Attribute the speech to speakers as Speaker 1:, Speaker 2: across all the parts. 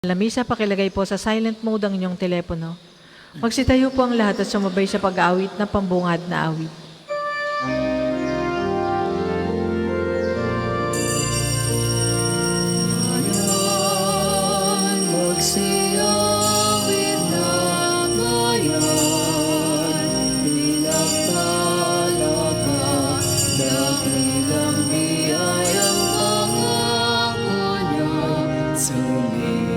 Speaker 1: Lamisa, pakilagay po sa silent mode ang inyong telepono. Magsitayo po ang lahat at sumabay sa pag-aawit na pambungad na awit.
Speaker 2: Magsiyawit na bayan, bilang talaga, dakilang biyayang pangako niya, sumilay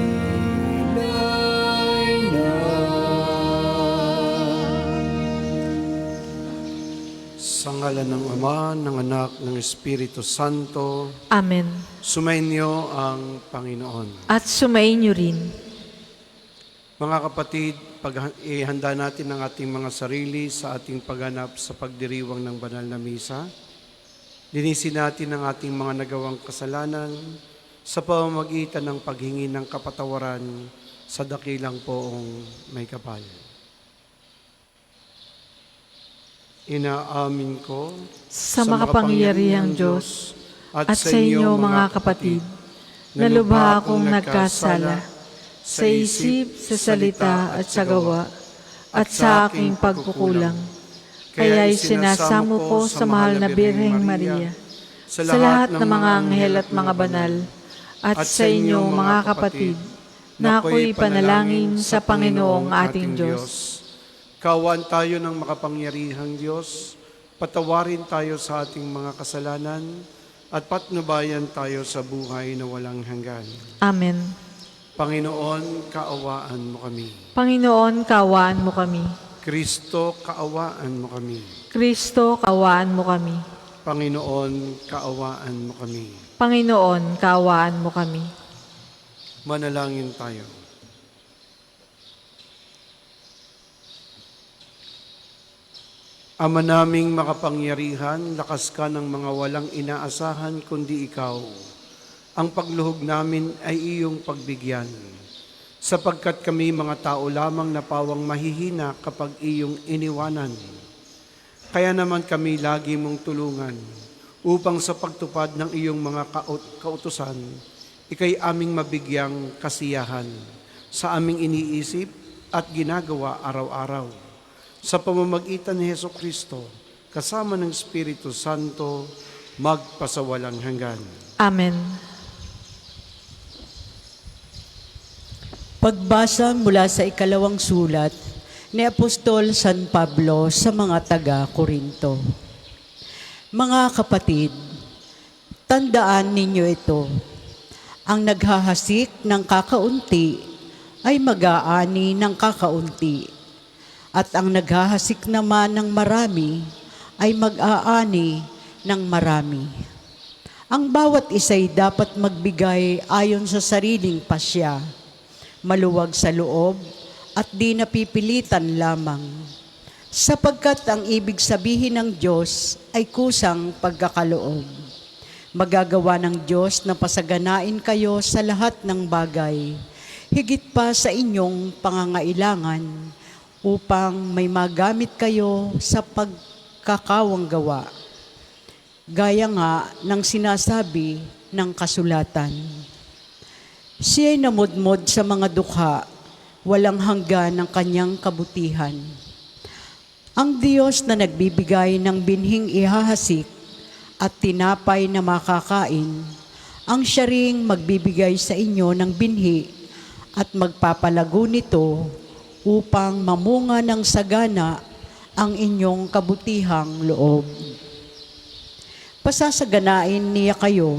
Speaker 2: na.
Speaker 3: Sa ngalan ng Ama, ng Anak, ng Espiritu Santo,
Speaker 1: Amen.
Speaker 3: sumainyo ang Panginoon.
Speaker 1: At sumainyo rin.
Speaker 3: Mga kapatid, ihanda natin ang ating mga sarili sa ating pagganap sa pagdiriwang ng banal na misa. Linisin natin ang ating mga nagawang kasalanan sa pamamagitan ng paghingi ng kapatawaran sa dakilang poong may kapal. Inaamin ko
Speaker 1: Sa makapangyarihang Diyos at sa inyo mga kapatid, na lubha akong nagkasala sa isip, sa salita at sa gawa, at sa aking pagkukulang. Kaya'y sinasamo ko sa mahal na Birheng Maria, sa lahat ng mga anghel at mga banal, at sa inyo mga kapatid, na ako'y panalangin sa Panginoong ating Diyos.
Speaker 3: Kaawaan tayo ng makapangyarihang Diyos, patawarin tayo sa ating mga kasalanan, at patnubayan tayo sa buhay na walang hanggan.
Speaker 1: Amen.
Speaker 3: Panginoon, kaawaan mo kami.
Speaker 1: Panginoon, kaawaan mo kami.
Speaker 3: Kristo, kaawaan mo kami.
Speaker 1: Kristo, kaawaan mo kami.
Speaker 3: Panginoon, kaawaan mo kami.
Speaker 1: Panginoon, kaawaan mo kami.
Speaker 3: Manalangin tayo. Ama naming makapangyarihan, lakas ka ng mga walang inaasahan kundi ikaw. Ang pagluhog namin ay iyong pagbigyan, sapagkat kami mga tao lamang na pawang mahihina kapag iyong iniwanan. Kaya naman kami lagi mong tulungan, upang sa pagtupad ng iyong mga kautusan, ikay aming mabigyang kasiyahan sa aming iniisip at ginagawa araw-araw. Sa pamamagitan ni Hesukristo, kasama ng Espiritu Santo, magpasawalang hanggan.
Speaker 1: Amen.
Speaker 2: Pagbasa mula sa ikalawang sulat ni Apostol San Pablo sa mga taga-Korinto. Mga kapatid, tandaan ninyo ito. Ang naghahasik ng kakaunti ay mag-aani ng kakaunti. At ang naghahasik naman ng marami ay mag-aani ng marami. Ang bawat isa'y dapat magbigay ayon sa sariling pasya, maluwag sa loob at di napipilitan lamang. Sapagkat ang ibig sabihin ng Diyos ay kusang pagkakaloob. Magagawa ng Diyos na pasaganain kayo sa lahat ng bagay, higit pa sa inyong pangangailangan, upang may magamit kayo sa pagkakawang gawa. Gaya nga ng sinasabi ng kasulatan. Siya'y namudmod sa mga dukha, walang hanggan ng kanyang kabutihan. Ang Diyos na nagbibigay ng binhing ihahasik at tinapay na makakain, ang siya ring magbibigay sa inyo ng binhi at magpapalago nito upang mamunga ng sagana ang inyong kabutihang loob. Pasasaganain niya kayo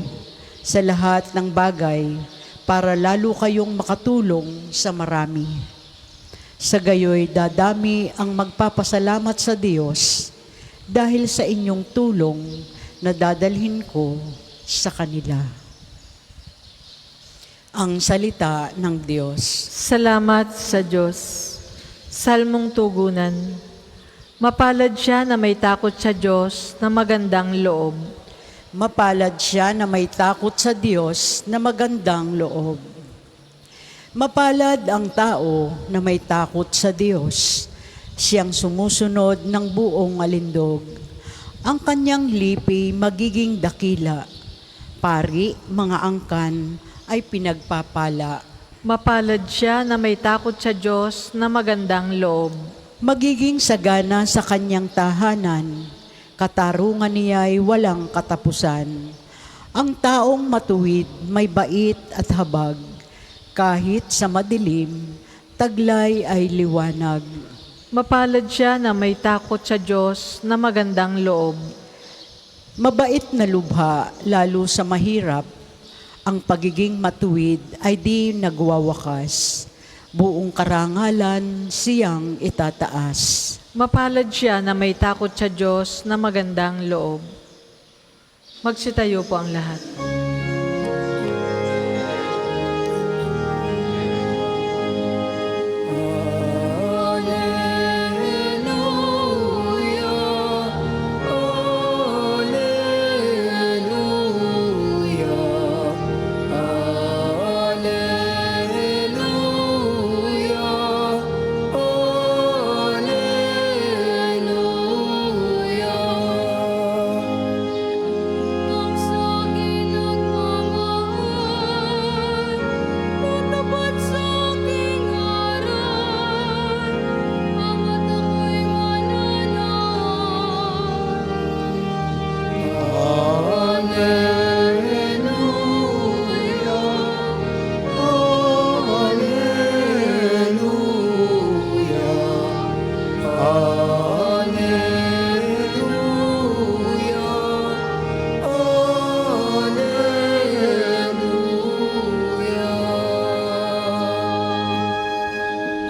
Speaker 2: sa lahat ng bagay para lalo kayong makatulong sa marami. Sa gayoy dadami ang magpapasalamat sa Diyos dahil sa inyong tulong na dadalhin ko sa kanila. Ang salita ng Diyos.
Speaker 1: Salamat sa Diyos. Salmong tugunan. Mapalad siya na may takot sa Diyos na magandang loob.
Speaker 2: Mapalad siya na may takot sa Diyos na magandang loob. Mapalad ang tao na may takot sa Diyos, siyang sumusunod ng buong alindog. Ang kanyang lipi magiging dakila, pari, mga angkan ay pinagpapala.
Speaker 1: Mapalad siya na may takot sa Diyos na magandang loob.
Speaker 2: Magiging sagana sa kanyang tahanan, katarungan niya ay walang katapusan. Ang taong matuwid, may bait at habag, kahit sa madilim, taglay ay liwanag.
Speaker 1: Mapalad siya na may takot sa Diyos na magandang loob.
Speaker 2: Mabait na lubha, lalo sa mahirap, ang pagiging matuwid ay di nagwawakas. Buong karangalan siyang itataas.
Speaker 1: Mapalad siya na may takot sa Diyos na magandang loob. Magsitayo po ang lahat.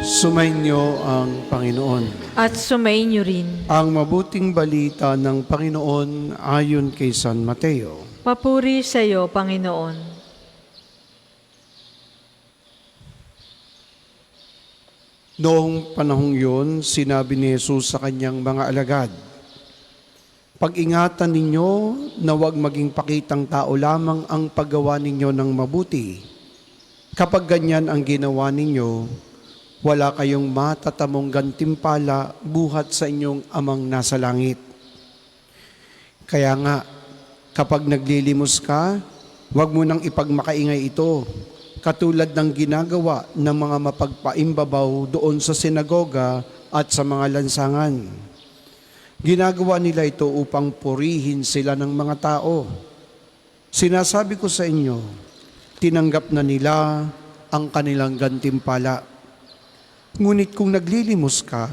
Speaker 3: Sumainyo ang Panginoon.
Speaker 1: At sumainyo rin.
Speaker 3: Ang mabuting balita ng Panginoon ayon kay San Mateo.
Speaker 1: Papuri sa iyo, Panginoon.
Speaker 3: Noong panahong yun, sinabi ni Jesus sa kanyang mga alagad, "Pag-ingatan ninyo na huwag maging pakitang tao lamang ang paggawa ninyo ng mabuti. Kapag ganyan ang ginawa ninyo, wala kayong matatamong gantimpala buhat sa inyong amang nasa langit. Kaya nga, kapag naglilimos ka, huwag mo nang ipagmakaingay ito, katulad ng ginagawa ng mga mapagpaimbabaw doon sa sinagoga at sa mga lansangan. Ginagawa nila ito upang purihin sila ng mga tao. Sinasabi ko sa inyo, tinanggap na nila ang kanilang gantimpala. Ngunit kung naglilimos ka,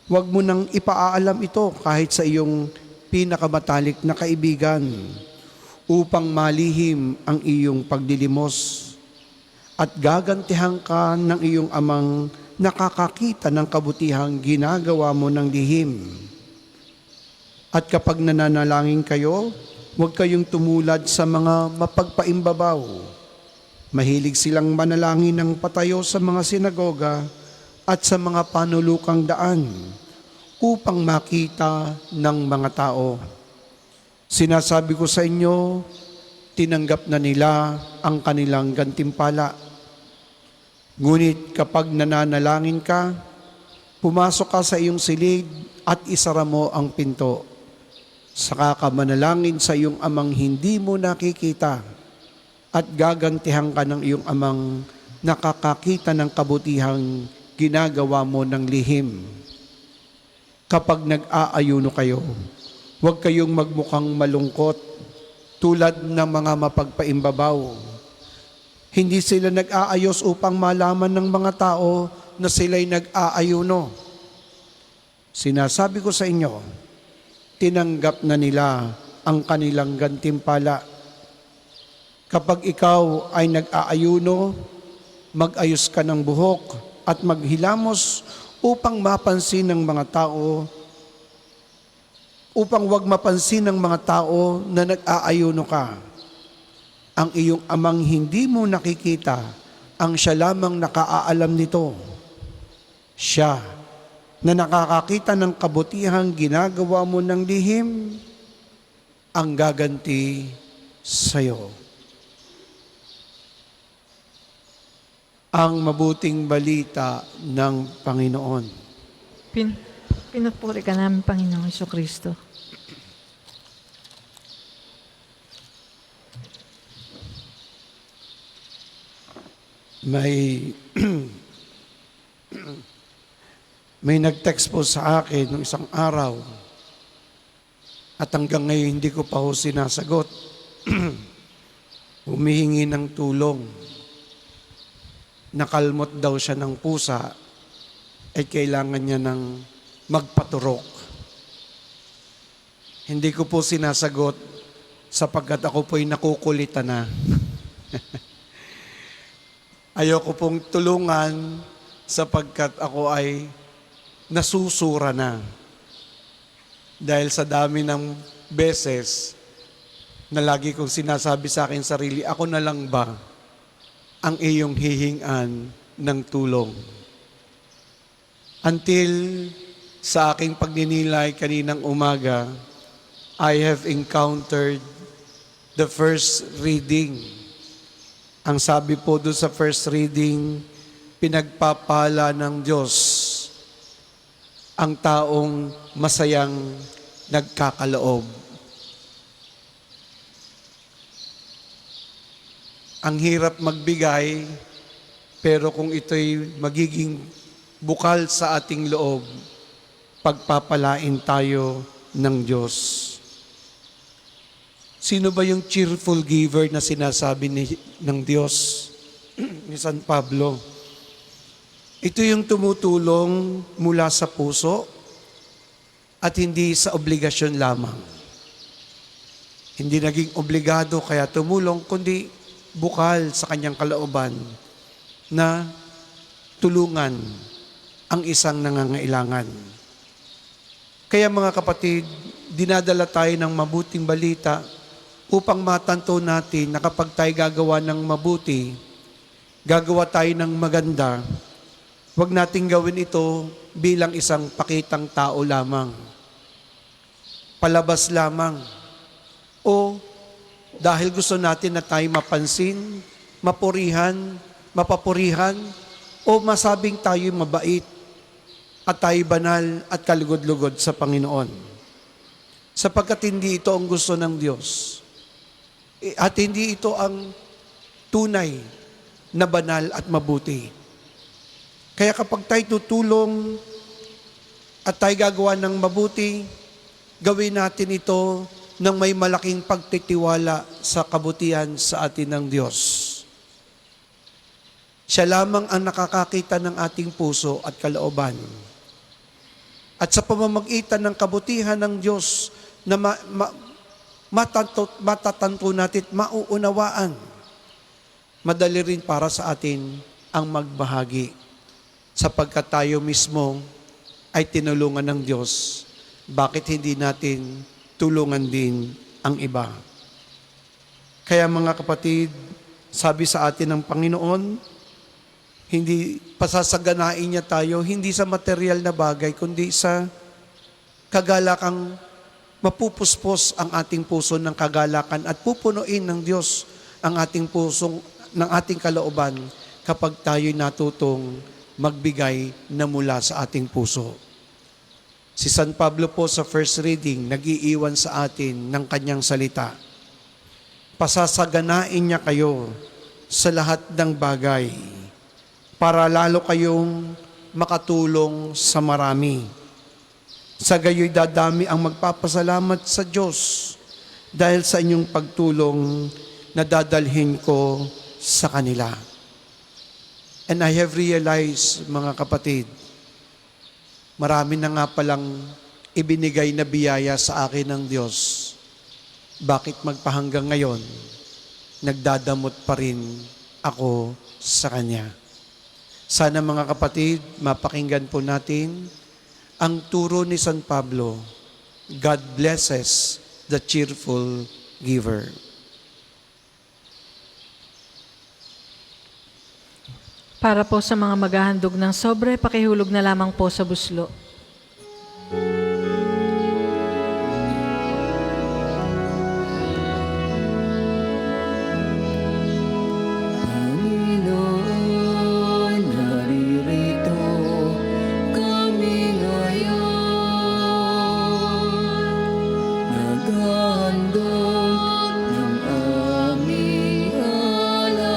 Speaker 3: huwag mo nang ipaaalam ito kahit sa iyong pinakamatalik na kaibigan, upang malihim ang iyong paglilimos at gagantihan ka ng iyong amang nakakakita ng kabutihang ginagawa mo ng lihim. At kapag nananalangin kayo, huwag kayong tumulad sa mga mapagpaimbabaw. Mahilig silang manalangin ng patayo sa mga sinagoga at sa mga panulukang daan upang makita ng mga tao. Sinasabi ko sa inyo, tinanggap na nila ang kanilang gantimpala. Ngunit kapag nananalangin ka, pumasok ka sa iyong silid at isara mo ang pinto. Saka ka manalangin sa iyong amang hindi mo nakikita at gagantihan ka ng iyong amang nakakakita ng kabutihang ginagawa mo ng lihim. Kapag nag-aayuno kayo, huwag kayong magmukhang malungkot tulad ng mga mapagpaimbabaw. Hindi sila nag-aayos upang malaman ng mga tao na sila'y nag-aayuno. Sinasabi ko sa inyo, tinanggap na nila ang kanilang gantimpala. Kapag ikaw ay nag-aayuno, mag-ayos ka ng buhok at maghilamos upang mapansin ng mga tao, upang wag mapansin ng mga tao na nag-aayuno ka. Ang iyong amang hindi mo nakikita, ang siya lamang nakaalam nito. Siya na nakakakita ng kabutihang ginagawa mo ng lihim, ang gaganti sa iyo. Ang mabuting balita ng Panginoon.
Speaker 1: Pinupuri ka namin, Panginoong Jesucristo.
Speaker 3: May may nag-text po sa akin nung isang araw at hanggang ngayon hindi ko pa ho sinasagot. Humihingi ng tulong. Nakalmot daw siya ng pusa ay kailangan niya ng magpaturok. Hindi ko po sinasagot sapagkat ako po'y nakukulitan na. Ayoko pong tulungan sapagkat ako ay nasusura na. Dahil sa dami ng beses na lagi kong sinasabi sa akin sarili, ako na lang ba ang iyong hihingan ng tulong? Until sa aking pagninilay kaninang umaga, I have encountered the first reading. Ang sabi po doon sa first reading, pinagpapala ng Diyos ang taong masayang nagkakaloob. Ang hirap magbigay, pero kung ito'y magiging bukal sa ating loob, pagpapalain tayo ng Diyos. Sino ba yung cheerful giver na sinasabi ng Diyos ni San Pablo? Ito yung tumutulong mula sa puso at hindi sa obligasyon lamang. Hindi naging obligado kaya tumulong, kundi bukal sa kanyang kalooban na tulungan ang isang nangangailangan. Kaya mga kapatid, dinadala tayo ng mabuting balita upang matanto natin na kapag tayo gagawa ng mabuti, gagawa tayo ng maganda, huwag nating gawin ito bilang isang pakitang tao lamang, palabas lamang, o dahil gusto natin na tayo mapansin, mapurihan, mapapurihan, o masabing tayo mabait at tayo banal at kalugod-lugod sa Panginoon. Sapagkat hindi ito ang gusto ng Diyos. At hindi ito ang tunay na banal at mabuti. Kaya kapag tayo tutulong at tayo gagawa ng mabuti, gawin natin ito ng may malaking pagtitiwala sa kabutihan sa atin ng Diyos. Siya lamang ang nakakakita ng ating puso at kalooban. At sa pamamagitan ng kabutihan ng Diyos na matatanto natin, mauunawaan, madali rin para sa atin ang magbahagi sapagkat tayo mismo ay tinulungan ng Diyos. Bakit hindi natin tulungan din ang iba? Kaya mga kapatid, sabi sa atin ng Panginoon, hindi pasasaganain niya tayo, hindi sa material na bagay, kundi sa kagalakang mapupuspos ang ating puso ng kagalakan at pupunuin ng Diyos ang ating puso, ng ating kalooban kapag tayo'y natutong magbigay na mula sa ating puso. Si San Pablo po sa first reading, nag-iiwan sa atin ng kanyang salita. Pasasaganain niya kayo sa lahat ng bagay para lalo kayong makatulong sa marami. Sa gayo'y dadami ang magpapasalamat sa Diyos dahil sa inyong pagtulong na dadalhin ko sa kanila. And I have realized, mga kapatid, marami na nga palang ibinigay na biyaya sa akin ng Diyos. Bakit magpahanggang ngayon, nagdadamot pa rin ako sa Kanya? Sana mga kapatid, mapakinggan po natin ang turo ni San Pablo. God blesses the cheerful giver.
Speaker 1: Para po sa mga maghahandog ng sobre, pakihulog na lamang po sa buslo.
Speaker 4: Panginoon, naririto kami ngayon, naghahandog ng aming alay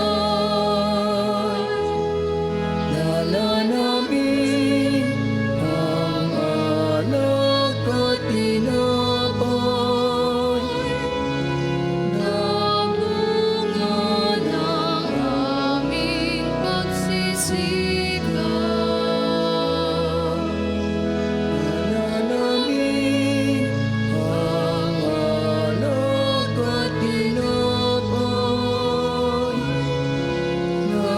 Speaker 4: pagsisikap. Nananamin ang alak at tinapay na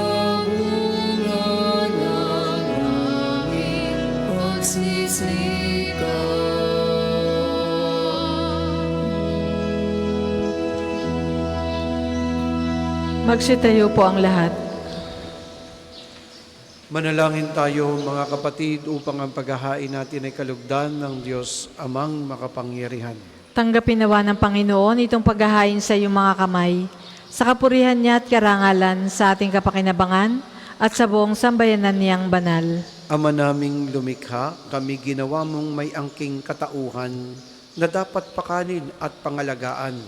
Speaker 4: bunga ng aming pagsisikap.
Speaker 1: Magsitayo po ang lahat.
Speaker 3: Manalangin tayo mga kapatid upang ang paghahain natin ay kalugdan ng Diyos Amang makapangyarihan.
Speaker 1: Tanggapin nawa ng Panginoon itong paghahain sa iyong mga kamay, sa kapurihan niya at karangalan sa ating kapakinabangan at sa buong sambayanan niyang banal.
Speaker 3: Ama naming lumikha, kami ginawa mong may angking katauhan na dapat pakanin at pangalagaan,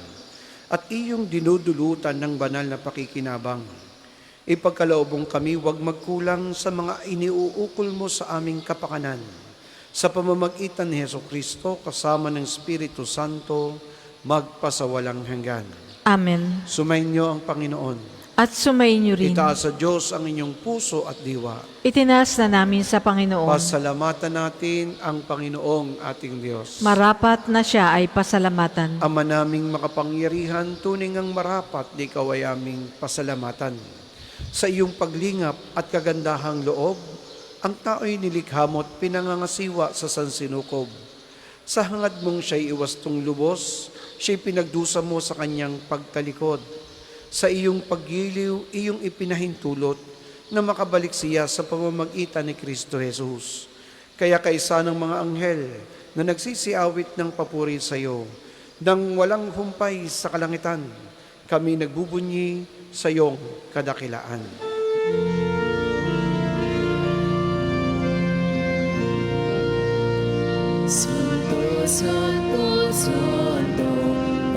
Speaker 3: at iyong dinudulutan ng banal na pakikinabang. Ipagkaloobong kami huwag magkulang sa mga iniuukol mo sa aming kapakanan. Sa pamamagitan ni Jesucristo, kasama ng Espiritu Santo, magpasawalang hanggan.
Speaker 1: Amen.
Speaker 3: Sumainyo ang Panginoon.
Speaker 1: At sumainyo rin.
Speaker 3: Itaas sa Diyos ang inyong puso at diwa.
Speaker 1: Itinaas na namin sa Panginoon.
Speaker 3: Pasalamatan natin ang Panginoong ating Diyos.
Speaker 1: Marapat na siya ay pasalamatan.
Speaker 3: Ama naming makapangyarihan, tuning ang marapat, di ikaw ay aming pasalamatan. Sa iyong paglingap at kagandahang loob, ang tao'y nilikha mo at pinangangasiwa sa sansinukob. Sa hangad mong siya'y iwastong lubos, siya'y pinagdusa mo sa kanyang pagtalikod. Sa iyong paggiliw, iyong ipinahintulot na makabalik siya sa pamamagitan ni Kristo Jesus. Kaya kaisa ng mga anghel na nagsisiawit ng papuri sa iyo, nang walang humpay sa kalangitan, kami nagbubunyi sa iyong kadakilaan.
Speaker 4: Santo, Santo, Santo,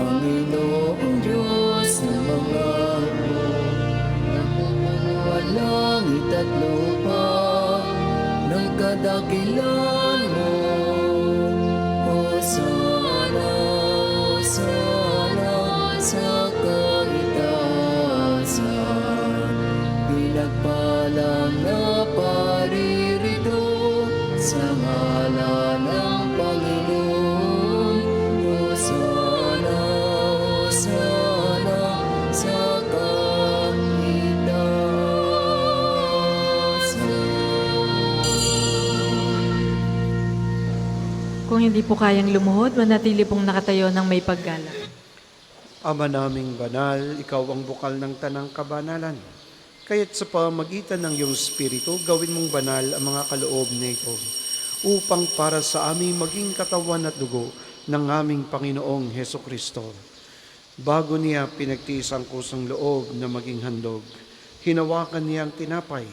Speaker 4: Panginoong Diyos ng mga hukbo, napumuno ang langit at lupa ng kadakilan mo. Hosana, Hosana sa kaitaasan, pinagpalang na paririto sa ngalan ng Panginoon. Hosana, Hosana sa kaitaasan.
Speaker 1: Kung hindi po kayang lumuhod, manatili pong nakatayo ng may paggalang.
Speaker 3: Ama naming banal, ikaw ang bukal ng tanang kabanalan. Kaya't sa pamagitan ng iyong Espiritu, gawin mong banal ang mga kaloob nito, upang para sa amin maging katawan at dugo ng aming Panginoong Hesukristo. Bago niya pinagtiis ang kusang loob na maging handog, hinawakan niya ang tinapay,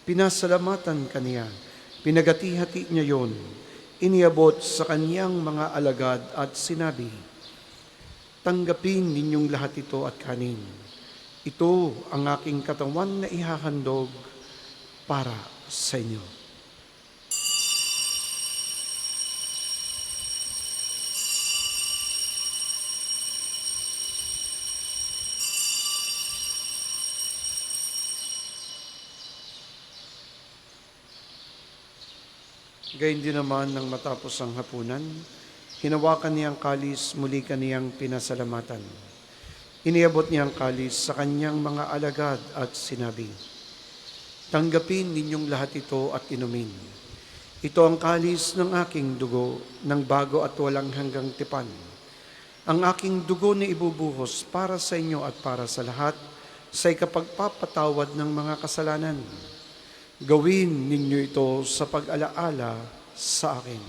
Speaker 3: pinasalamatan kaniya, pinagati-hati niya yon, iniabot sa kaniyang mga alagad at sinabi, "Tanggapin ninyong lahat ito at kanin. Ito ang aking katawan na ihahandog para sa inyo." Gayun din naman nang matapos ang hapunan, hinawakan niya ang kalis, muli kaniyang pinasalamatan. Iniabot niya ang kalis sa kanyang mga alagad at sinabi, "Tanggapin ninyong lahat ito at inumin. Ito ang kalis ng aking dugo, ng bago at walang hanggang tipan. Ang aking dugo na ibubuhos para sa inyo at para sa lahat, sa ikapagpapatawad ng mga kasalanan. Gawin ninyo ito sa pag-alaala sa akin."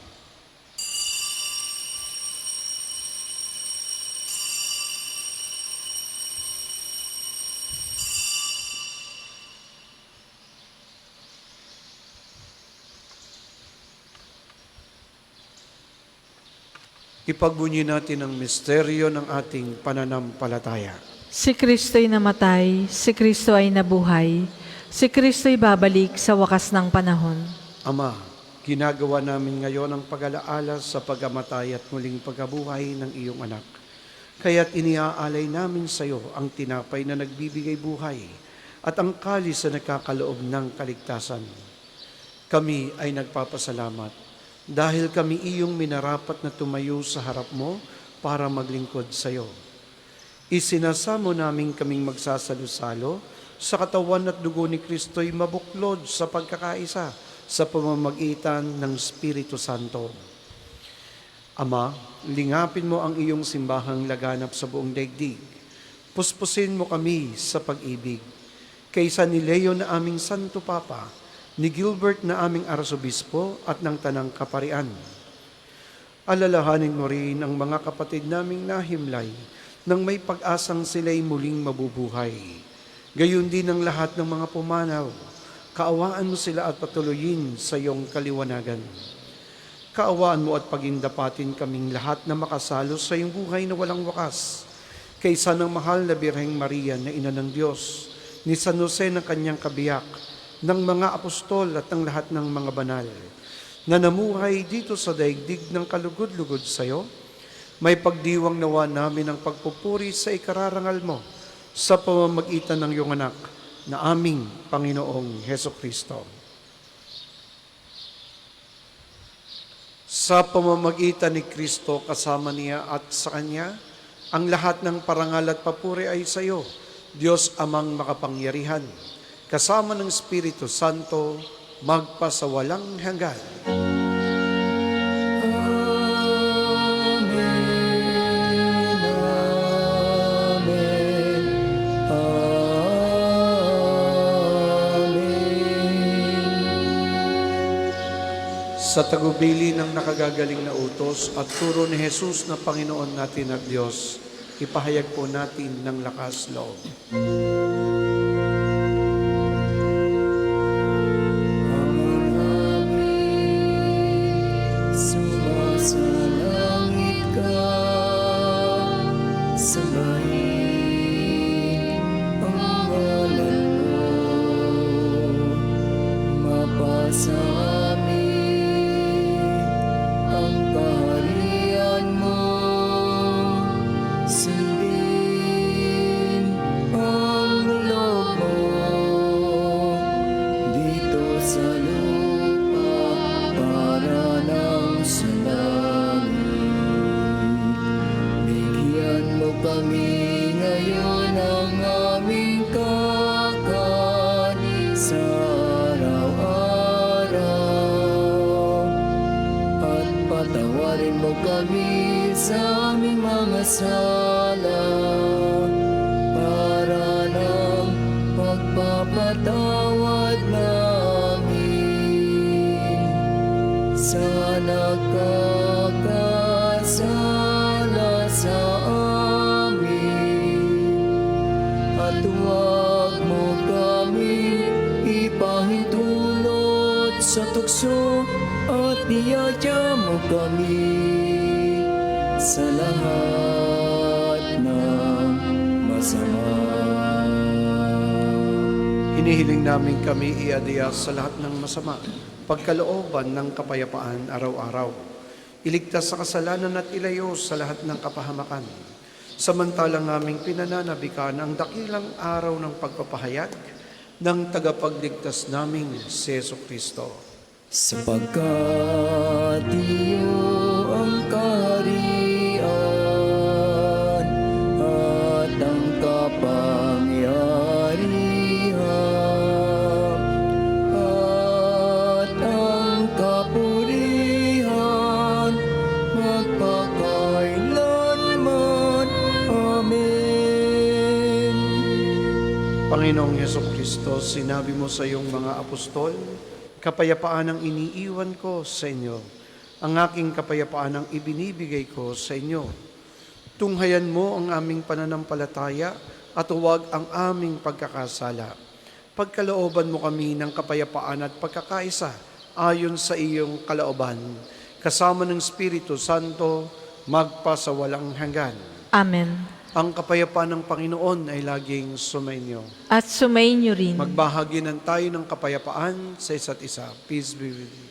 Speaker 3: Ipagbunyi natin ang misteryo ng ating pananampalataya.
Speaker 1: Si Kristo'y namatay, si Kristo ay nabuhay, si Kristo'y babalik sa wakas ng panahon.
Speaker 3: Ama, ginagawa namin ngayon ang pag-alaala sa pagkamatay at muling pagkabuhay ng iyong anak. Kaya't iniaalay namin sa iyo ang tinapay na nagbibigay buhay at ang kalis na nagkakaloob ng kaligtasan. Kami ay nagpapasalamat dahil kami iyong minarapat na tumayo sa harap mo para maglingkod sa iyo. Isinasamo namin kaming magsasalo-salo sa katawan at dugo ni Kristo'y mabuklod sa pagkakaisa sa pamamagitan ng Espiritu Santo. Ama, lingapin mo ang iyong simbahang laganap sa buong daigdig. Puspusin mo kami sa pag-ibig. Kaysa ni Leo na aming Santo Papa, ni Gilbert na aming Arsobispo at ng Tanang Kaparian. Alalahanin mo rin ang mga kapatid naming nahimlay nang may pag-asang sila'y muling mabubuhay. Gayon din ang lahat ng mga pumanaw. Kaawaan mo sila at patuloyin sa iyong kaliwanagan. Kaawaan mo at pagindapatin kaming lahat na makasalo sa iyong buhay na walang wakas. Kaysa ng mahal na Birheng Maria na Ina ng Diyos, ni San Jose ng kanyang kabiyak, ng mga apostol at ng lahat ng mga banal, na namuhay dito sa daigdig ng kalugod-lugod sa iyo, may pagdiwang nawa namin ang pagpupuri sa ikararangal mo sa pamamagitan ng iyong anak na aming Panginoong Hesukristo. Sa pamamagitan ni Kristo kasama niya at sa Kanya, ang lahat ng parangal at papuri ay sa iyo, Diyos Amang makapangyarihan, kasama ng Espiritu Santo, magpasawalang hanggan. Sa tagubili ng nakagagaling na utos at turo ni Jesus na Panginoon natin at Diyos, ipahayag po natin ng lakas loob.
Speaker 4: Sumasalangit ka, sambahin ang ngalan mo, mapasa amin ang kaharian mo, sundin ang loob mo dito sa lupa para ng sa langit. Bigyan mo kami ngayon ng aming kakanin sa araw-araw, at patawarin mo kami sa aming mga sala para ng pagpapatawad namin sa nakakasala sa amin, at huwag mo kami ipahintulot sa tukso, at niyaya mo kami sa lahat ng masama.
Speaker 3: Hinihiling namin kami iadya sa lahat ng masama, pagkalooban ng kapayapaan araw-araw. Iligtas sa kasalanan at ilayo sa lahat ng kapahamakan. Samantalang naming pinananabikan ang dakilang araw ng pagpapahayag ng tagapagligtas naming si Jesucristo.
Speaker 4: Sapagkat iyo ang kaharian at ang kapangyarihan at ang kapurihan magpakailanman. Amen.
Speaker 3: Panginoong Jesucristo, sinabi mo sa iyong mga apostol, kapayapaan ang iniiwan ko sa inyo. Ang aking kapayapaan ang ibinibigay ko sa inyo. Tunghayan mo ang aming pananampalataya at huwag ang aming pagkakasala. Pagkalooban mo kami ng kapayapaan at pagkakaisa ayon sa iyong kalooban, kasama ng Espiritu Santo, magpasawalang hanggan.
Speaker 1: Amen.
Speaker 3: Ang kapayapaan ng Panginoon ay laging sumainyo.
Speaker 1: At sumainyo rin.
Speaker 3: Magbahaginan tayo ng kapayapaan sa isa't isa. Peace be with you.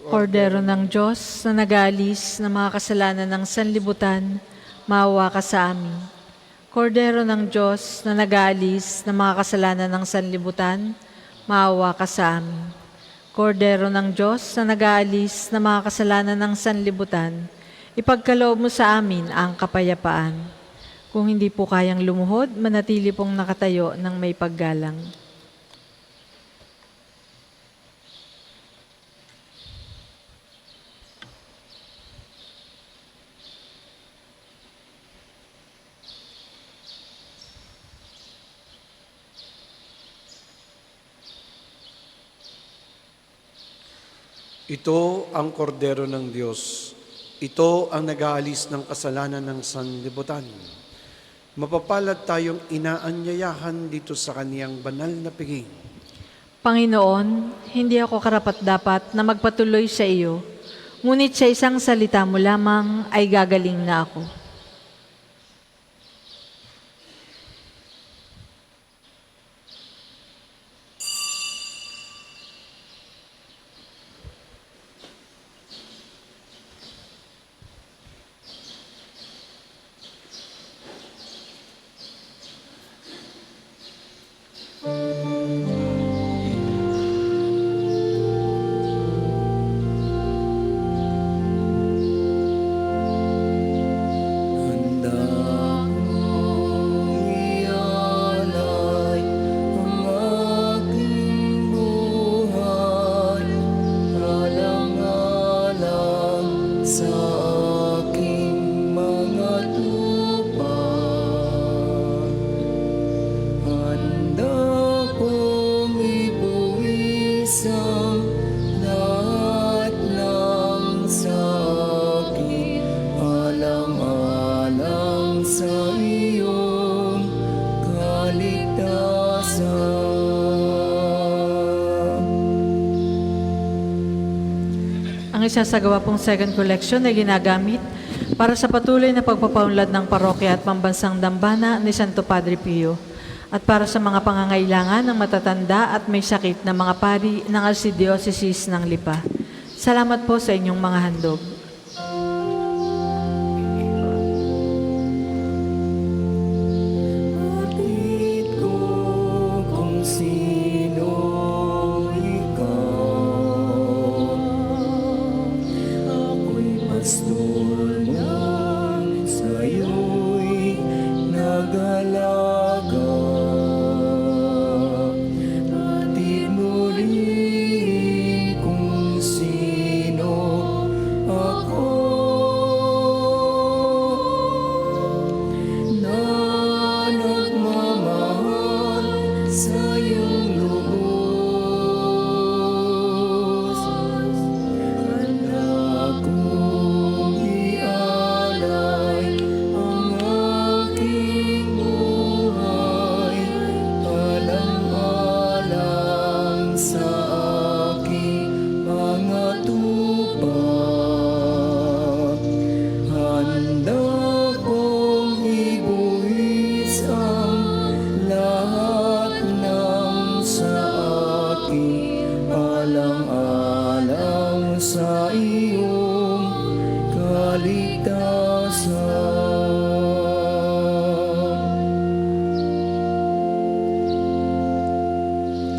Speaker 1: Kordero ng Diyos na nagalis ng mga kasalanan ng sanlibutan, maawa ka sa amin. Kordero ng Diyos na nag-aalis ng mga kasalanan ng sanlibutan, maawa ka sa amin. Kordero ng Diyos na nag-aalis ng mga kasalanan ng sanlibutan, ipagkaloob mo sa amin ang kapayapaan. Kung hindi po kayang lumuhod, manatili pong nakatayo ng may paggalang.
Speaker 3: Ito ang kordero ng Diyos. Ito ang nag-aalis ng kasalanan ng sanlibutan. Mapapalad tayong inaanyayahan dito sa kaniyang banal na piging.
Speaker 1: Panginoon, hindi ako karapat-dapat na magpatuloy sa iyo, ngunit sa isang salita mo lamang ay gagaling na ako.
Speaker 4: Handa kong ialay ang aking buhay, alang-alang sa aking mga tupa. Handa kong ibuwis ang lahat ng sa akin, alang-alang sa iyong kaligtasan.
Speaker 1: Ang isasagawa pong second collection ay ginagamit para sa patuloy na pagpapaunlad ng parokya at pambansang dambana ni Santo Padre Pio at para sa mga pangangailangan ng matatanda at may sakit na mga pari ng Archdiocese ng Lipa. Salamat po sa inyong mga handog.
Speaker 4: Atid ko kung sino ikaw, ako'y pastor na sa'yo'y nag-alaga. Atid mo rin kung sino ako, na nagmamahal sa iyong lubos. Handa kong ialay ang aking buhay, alang-alang sa aking mga tupa. Handa kong ibuwis ang lahat ng sa akin, alang-alang sa iyong kaligtasan.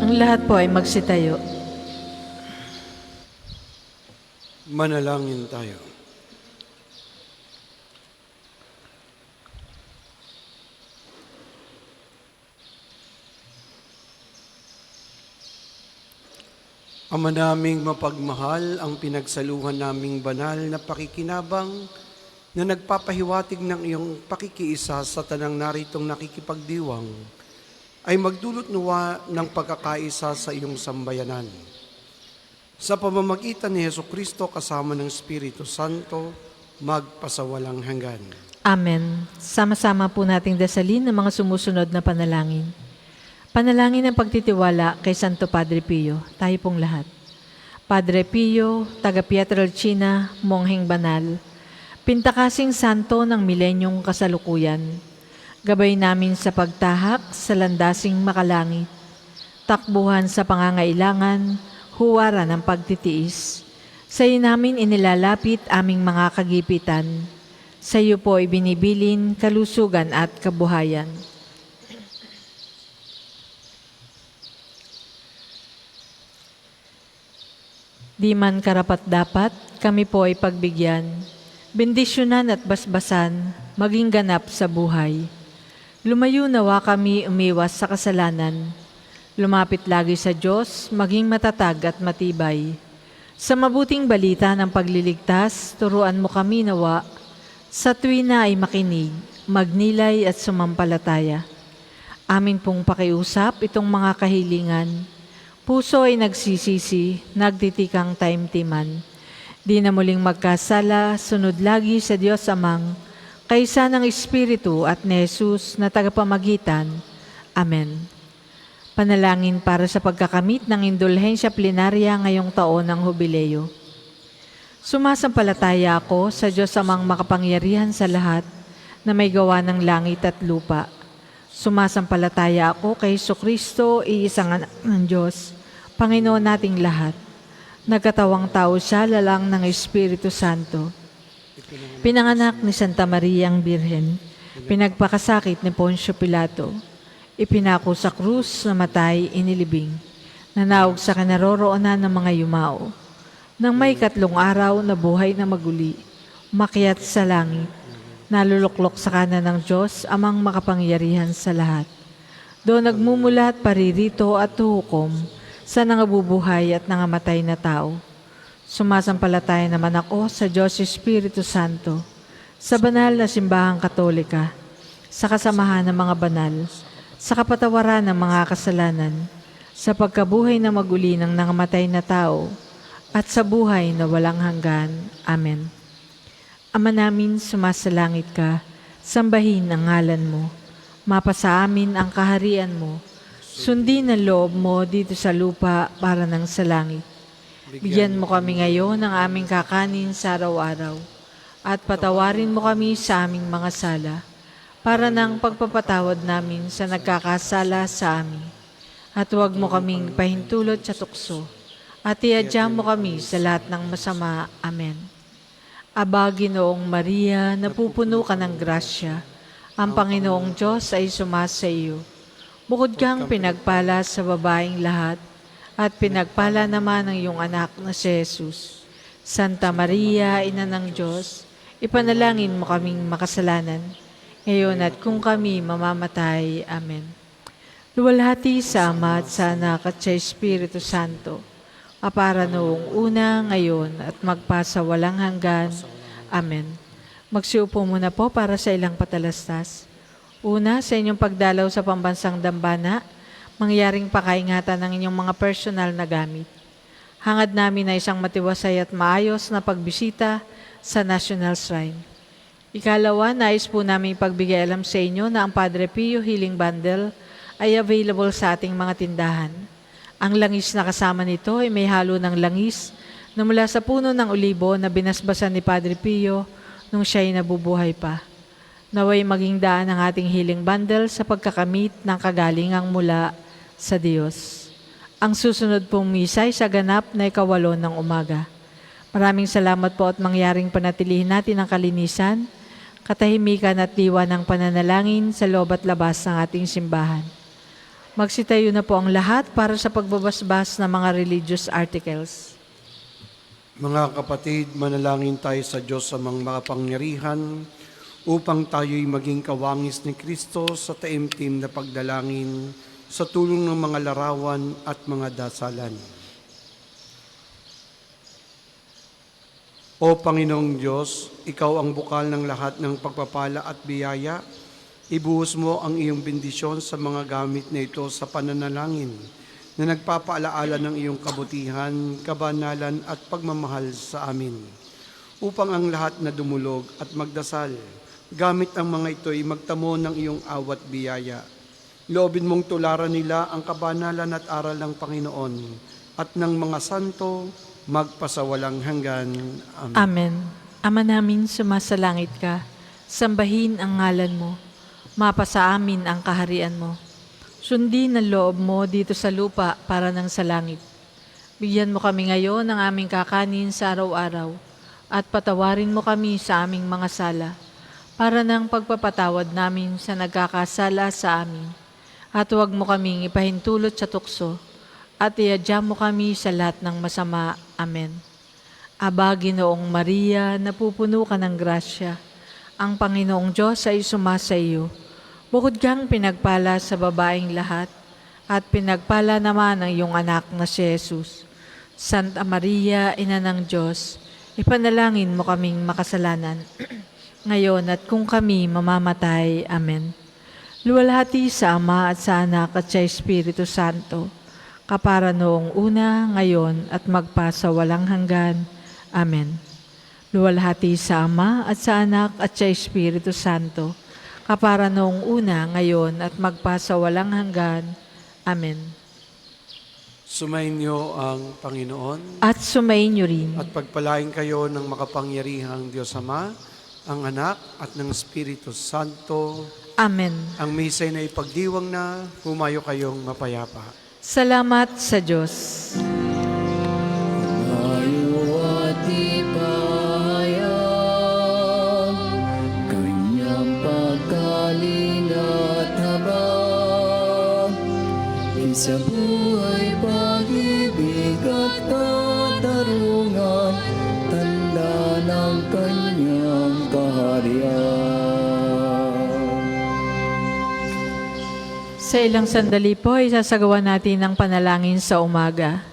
Speaker 1: Ang lahat po ay magsitayo.
Speaker 3: Manalangin tayo. Ama naming mapagmahal, ang pinagsaluhan naming banal na pakikinabang na nagpapahiwatig ng iyong pakikiisa sa tanang naritong nakikipagdiwang ay magdulot nawa ng pagkakaisa sa iyong sambayanan. Sa pamamagitan ni Jesucristo kasama ng Espiritu Santo, magpasawalang hanggan.
Speaker 1: Amen. Sama-sama po nating dasalin ang mga sumusunod na panalangin. Panalangin ng pagtitiwala kay Santo Padre Pio. Tayo pong lahat. Padre Pio, taga Pietrelcina, Mongheng Banal, pintakasing santo ng milenyong kasalukuyan, gabay namin sa pagtahak sa landasing makalangit, takbuhan sa pangangailangan, huwaran ng pagtitiis. Sa iyo namin inilalapit aming mga kagipitan. Sa iyo po ibinibilin kalusugan at kabuhayan. Di man karapat-dapat, kami po ay pagbigyan, bendisyonan at basbasan, maging ganap sa buhay. Lumayo nawa kami umiwas sa kasalanan. Lumapit lagi sa Diyos, maging matatag at matibay. Sa mabuting balita ng pagliligtas, turuan mo kami nawa, sa tuwina ay makinig, magnilay at sumampalataya. Amin pong pakiusap itong mga kahilingan. Puso ay nagsisisi, nagtitikang taimtiman. Di na muling magkasala, sunod lagi sa Diyos Amang, kaysa ng Espiritu at ni Jesus na tagapamagitan. Amen. Panalangin para sa pagkakamit ng indulhensya plenarya ngayong taon ng Hubileo. Sumasampalataya ako sa Diyos Amang makapangyarihan sa lahat na may gawa ng langit at lupa. Sumasampalataya ako kay Jesucristo, iisang anak ng Diyos, Panginoon nating lahat. Nagkatawang tao siya, lalang ng Espiritu Santo. Pinanganak ni Santa Maria ang Birhen, pinagpakasakit ni Poncio Pilato, ipinako sa krus, namatay, inilibing, nanawag sa kinaroroonan ng mga yumao. Nang may 3 araw na buhay na maguli, umakyat sa langit, naluluklok sa kanan ng Diyos, Amang makapangyarihan sa lahat. Doon nagmumulat paririto at hukom sa nangabubuhay at nangamatay na tao. Sumasampalataya naman ako sa Diyos Espiritu Santo, sa banal na simbahang katolika, sa kasamahan ng mga banal, sa kapatawaran ng mga kasalanan, sa pagkabuhay na maguli ng nangamatay na tao, at sa buhay na walang hanggan. Amen. Ama namin, sumasalangit ka, sambahin ang ngalan mo. Mapasa amin ang kaharian mo. Sundin ang loob mo dito sa lupa para ng sa langit. Bigyan mo kami ngayon ng aming kakanin sa araw-araw. At patawarin mo kami sa aming mga sala, para ng pagpapatawad namin sa nagkakasala sa amin. At huwag mo kaming pahintulot sa tukso. At iadya mo kami sa lahat ng masama. Amen. Aba, Ginoong Maria, napupuno ka ng grasya. Ang Panginoong Diyos ay sumasa iyo. Bukod kang pinagpala sa babaeng lahat, at pinagpala naman ang iyong anak na si Jesus. Santa Maria, Ina ng Diyos, ipanalangin mo kaming makasalanan, ngayon at kung kami mamamatay. Amen. Luwalhati sa Ama at sa Anak at sa Espiritu Santo, para noong una, ngayon, at magpasa walang hanggan. Amen. Magsiupo muna po para sa ilang patalastas. Una, sa inyong pagdalaw sa pambansang dambana, mangyaring pakaingatan ng inyong mga personal na gamit. Hangad namin na isang matiwasay at maayos na pagbisita sa National Shrine. Ikalawa, nais po namin pagbigay alam sa inyo na ang Padre Pio Healing Bundle ay available sa ating mga tindahan. Ang langis na kasama nito ay may halo ng langis na mula sa puno ng olibo na binasbasan ni Padre Pio nung siya'y nabubuhay pa. Naway maging daan ang ating healing bundle sa pagkakamit ng kagalingang mula sa Diyos. Ang susunod pong misa ay sa ganap na 8 ng umaga. Maraming salamat po at mangyaring panatilihin natin ang kalinisan, katahimikan at diwa ng pananalangin sa loob at labas ng ating simbahan. Magsitayo na po ang lahat para sa pagbabasbas ng mga religious articles.
Speaker 3: Mga kapatid, manalangin tayo sa Diyos Amang makapangyarihan upang tayo'y maging kawangis ni Kristo sa taimtim na pagdalangin sa tulong ng mga larawan at mga dasalan. O Panginoong Diyos, Ikaw ang bukal ng lahat ng pagpapala at biyaya. Ibuhos mo ang iyong bendisyon sa mga gamit na ito sa pananalangin na nagpapaalaala ng iyong kabutihan, kabanalan at pagmamahal sa amin. Upang ang lahat na dumulog at magdasal, gamit ang mga ito ay magtamo ng iyong awat biyaya. Loobin mong tularan nila ang kabanalan at aral ng Panginoon at ng mga santo magpasawalang hanggan. Amen.
Speaker 1: Amen. Ama namin, sumasalangit ka, sambahin ang ngalan mo, mapasa amin ang kaharian mo. Sundin ang loob mo dito sa lupa para ng sa langit. Bigyan mo kami ngayon ng aming kakanin sa araw-araw at patawarin mo kami sa aming mga sala, para ng pagpapatawad namin sa nagkakasala sa amin. At huwag mo kaming ipahintulot sa tukso, at iadya mo kami sa lahat ng masama. Amen. Aba, Ginoong Maria, napupuno ka ng grasya. Ang Panginoong Diyos ay sumasa iyo. Bukod kang pinagpala sa babaeng lahat, at pinagpala naman ang iyong anak na si Jesus. Santa Maria, Ina ng Diyos, ipanalangin mo kaming makasalanan, ngayon at kung kami mamamatay. Amen. Luwalhati sa Ama at sa Anak at sa Espiritu Santo, kapara noong una, ngayon at magpa sa walang hanggan. Amen. Luwalhati sa Ama at sa Anak at sa Espiritu Santo, kapara noong una, ngayon at magpa sa walang hanggan. Amen.
Speaker 3: Sumainyo ang Panginoon
Speaker 1: At sumainyo rin.
Speaker 3: at pagpalain kayo ng makapangyarihang Diyos Ama, ang Anak at ng Espiritu Santo.
Speaker 1: Amen.
Speaker 3: Ang misa'y na ipagdiwang na, humayo kayong mapayapa.
Speaker 1: Salamat sa Diyos.
Speaker 4: Tayo at ipahayag kanyang pagkaling at habag. Sa buhay, pag-ibig at katarungan, tanda ng kanyang kaharian.
Speaker 1: Sa ilang sandali po, isasagawa natin ang panalangin sa umaga.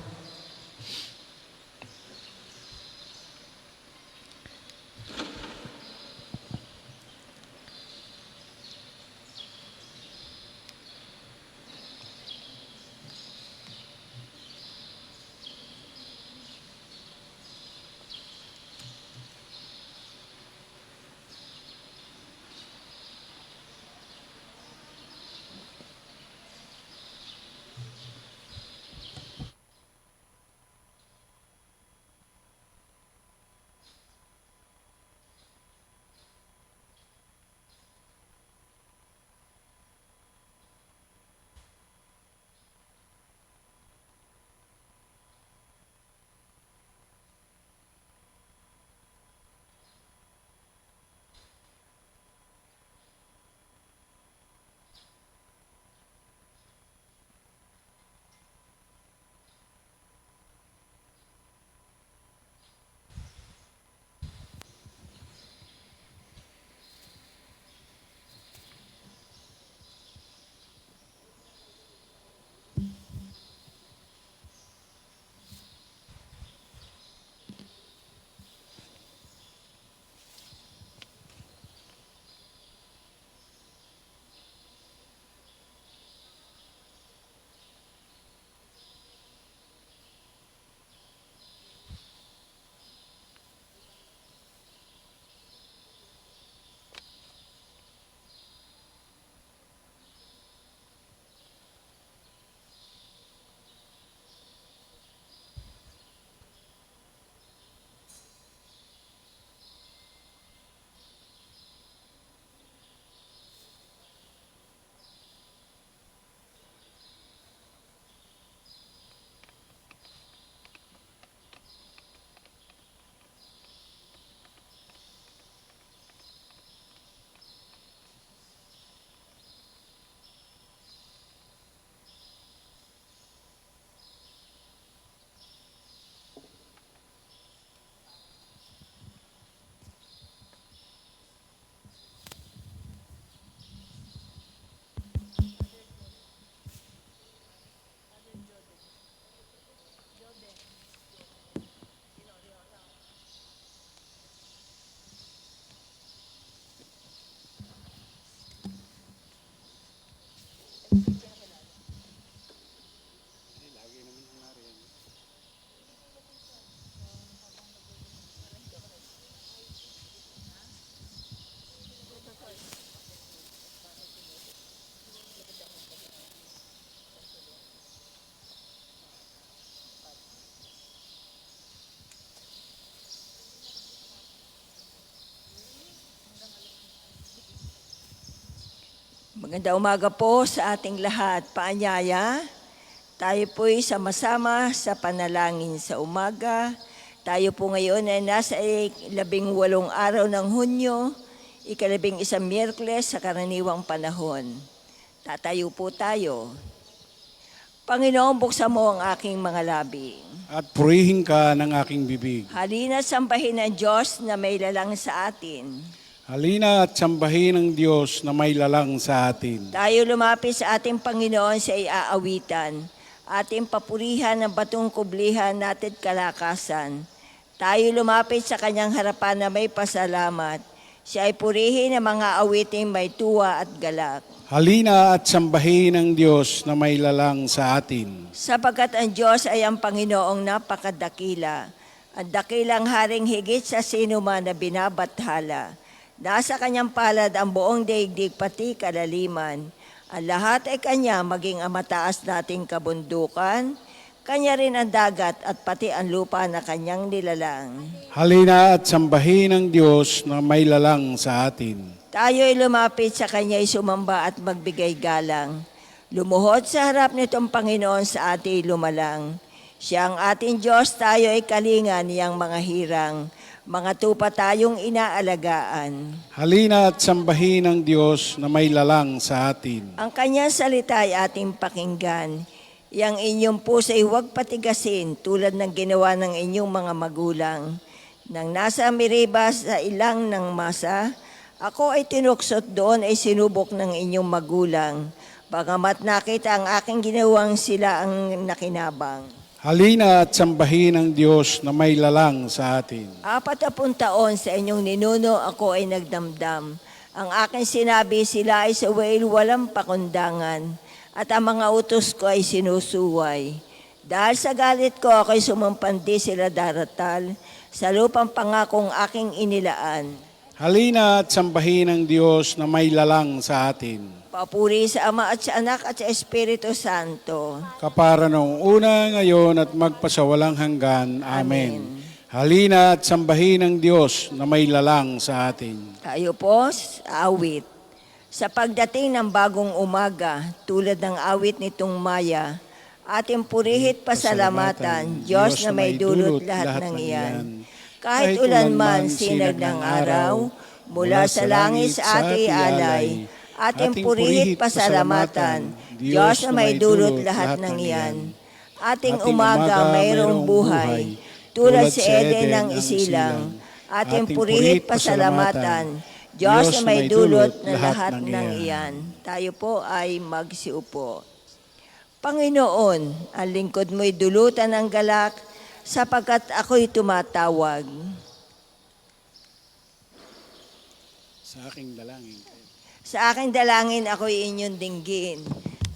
Speaker 5: Magandang umaga po sa ating lahat. Paanyaya, tayo po'y sama-sama sa panalangin sa umaga. Tayo po ngayon ay nasa 18 araw ng Hunyo, 11 Miyerkules sa karaniwang panahon. Tatayo po tayo. Panginoon, buksan mo ang aking mga labi.
Speaker 6: At purihin ka ng aking bibig.
Speaker 5: Halina sambahin ang Diyos na may lalang sa atin.
Speaker 6: Halina at sambahin ng Diyos na may lalang sa atin.
Speaker 5: Tayo lumapit sa ating Panginoon sa iaawitan. Ating papurihan ang batong kublihan natin kalakasan. Tayo lumapit sa kanyang harapan na may pasalamat. Siya ay purihin ang mga awiting may tuwa at galak.
Speaker 6: Halina at sambahin ng Diyos na may lalang sa atin.
Speaker 5: Sapagkat ang Diyos ay ang Panginoong napakadakila. Ang dakilang haring higit sa sino man na binabathala. Nasa kanyang palad ang buong daigdig pati kalaliman. Ang lahat ay kanya maging ang mataas nating kabundukan. Kanya rin ang dagat at pati ang lupa na kanyang nilalang.
Speaker 6: Halina at sambahin ng Diyos na may lalang sa atin.
Speaker 5: Tayo'y lumapit sa kanya'y sumamba at magbigay galang. Lumuhod sa harap nitong Panginoon sa ating lumalang. Siya ang ating Diyos, tayo ay kalinga niyang mga hirang. Mga tupa tayong inaalagaan.
Speaker 6: Halina at sambahin ng Diyos na may lalang sa atin.
Speaker 5: Ang kanyang salita ay ating pakinggan. Yang inyong puso'y huwag patigasin tulad ng ginawa ng inyong mga magulang. Nang nasa Meriba sa ilang ng masa, ako ay tinuksot doon ay sinubok ng inyong magulang. Bagamat nakita ang aking ginawang sila ang nakinabang.
Speaker 6: Halina at sambahin ng Diyos na may lalang sa atin.
Speaker 5: 40 taon sa inyong ninuno ako ay nagdamdam. Ang aking sinabi sila ay sa whale walang pakundangan. At ang mga utos ko ay sinusuway. Dahil sa galit ko ako'y sumampandi sila daratal sa lupang pangakong aking inilaan.
Speaker 6: Halina at sambahin ng Diyos na may lalang sa atin.
Speaker 5: Papuri sa Ama at sa Anak at sa Espiritu Santo.
Speaker 6: Kapara noong una, ngayon at magpasawalang hanggan. Amen. Halina at sambahin ng Diyos na may lalang sa atin.
Speaker 5: Tayo po sa awit. Sa pagdating ng bagong umaga, tulad ng awit nitong Maya, ating purihit pasalamatan, Diyos na may dulot lahat ng iyan. Kahit ulan man sinag ng araw, mula sa langit sa ating alay, ating purihit pasalamatan, Diyos na may dulot lahat ng iyan. Ating umaga mayroong buhay, tulad sa Eden ng isilang, ating purihit pasalamatan, Diyos na may dulot na lahat ng iyan. Tayo po ay magsiupo. Panginoon, ang lingkod mo'y dulutan ng galak, sapagkat ako'y tumatawag.
Speaker 6: Sa aking dalangin.
Speaker 5: Sa aking dalangin ako'y inyong dinggin.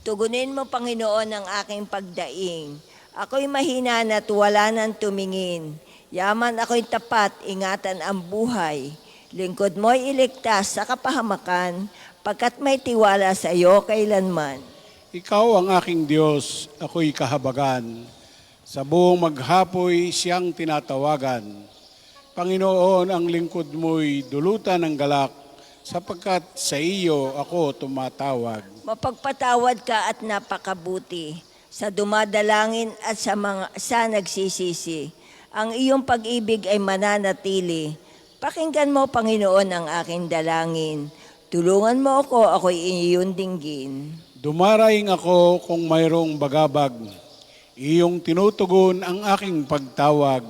Speaker 5: Tugunin mo, Panginoon, ang aking pagdaing. Ako'y mahina na't wala nang tumingin. Yaman ako'y tapat, ingatan ang buhay. Lingkod mo'y iligtas sa kapahamakan, pagkat may tiwala sa iyo kailanman.
Speaker 6: Ikaw ang aking Diyos, ako'y kahabagan. Sa buong maghapoy siyang tinatawagan. Panginoon, ang lingkod mo'y dulutan ng galak, sapagkat sa iyo ako tumatawag.
Speaker 5: Mapagpatawad ka at napakabuti sa dumadalangin at sa nagsisisi. Ang iyong pag-ibig ay mananatili. Pakinggan mo, Panginoon, ang aking dalangin. Tulungan mo ako, ako'y iyong dinggin.
Speaker 6: Dumaraing ako kung mayroong bagabag. Iyong tinutugon ang aking pagtawag.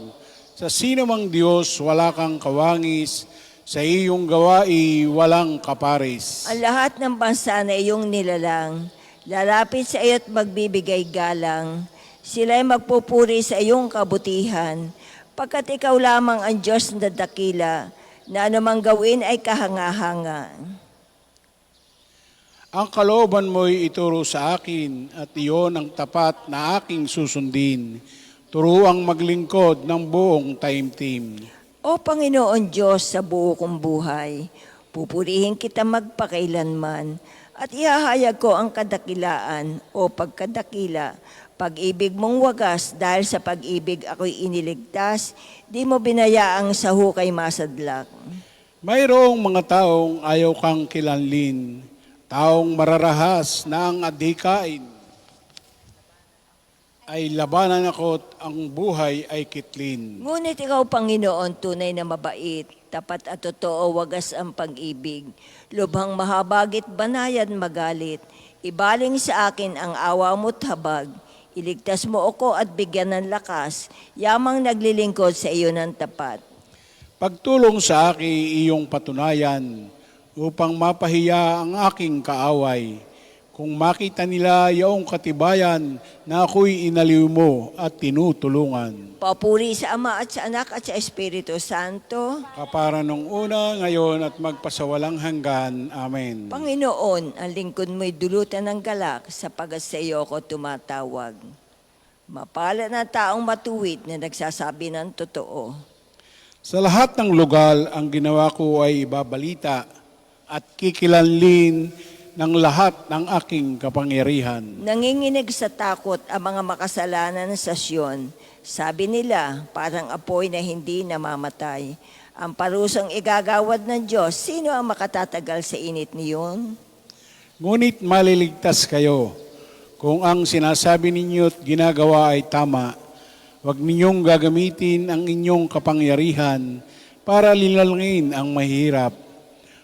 Speaker 6: Sa sino mang Diyos, wala kang kawangis. Sa iyong gawain, walang kapares.
Speaker 5: Ang lahat ng bansa na iyong nilalang, lalapit sa iyo at magbibigay galang. Sila'y magpupuri sa iyong kabutihan, pagkat ikaw lamang ang Diyos na dakila, na anumang gawin ay kahanga-hanga.
Speaker 6: Ang kalooban mo'y ituro sa akin at iyon ang tapat na aking susundin. Turuang maglingkod ng buong taimtim.
Speaker 5: O Panginoon Diyos sa buo kong buhay, pupurihin kita magpakailanman at ihahayag ko ang kadakilaan o pagkadakila. Pag-ibig mong wagas dahil sa pag-ibig ako'y iniligtas, di mo binayaang sa hukay masadlak.
Speaker 6: Mayroong mga taong ayaw kang kilanlin, taong mararahas na ang adhikain. Ay labanan ako't ang buhay ay kitlin.
Speaker 5: Ngunit ikaw, Panginoon, tunay na mabait. tapat at totoo, wagas ang pag-ibig. Lubhang mahabagit banayad magalit, ibaling sa akin ang awa mo't habag. Iligtas mo ako at bigyan ng lakas, yamang naglilingkod sa iyo ng tapat.
Speaker 6: Pagtulong sa akin iyong patunayan upang mapahiya ang aking kaaway. Kung makita nila iyong katibayan na ako'y inaliw mo at tinutulungan.
Speaker 5: Papuri sa Ama at sa Anak at sa Espiritu Santo.
Speaker 6: Kapara nung una, ngayon at magpasawalang hanggan. Amen.
Speaker 5: Panginoon, ang lingkod mo'y dulutan ng galak sapagat sa iyo ako tumatawag. Mapalad na taong matuwid na nagsasabi ng totoo.
Speaker 6: Sa lahat ng lugar, ang ginawa ko ay ibabalita at kikilanlin ng lahat ng aking kapangyarihan.
Speaker 5: Nanginginig sa takot ang mga makasalanan sa Sion. Sabi nila, parang apoy na hindi namamatay. Ang parusang igagawad ng Diyos, sino ang makatatagal sa init niyon?
Speaker 6: Ngunit maliligtas kayo kung ang sinasabi ninyo't ginagawa ay tama. Huwag ninyong gagamitin ang inyong kapangyarihan para lilalangin ang mahirap.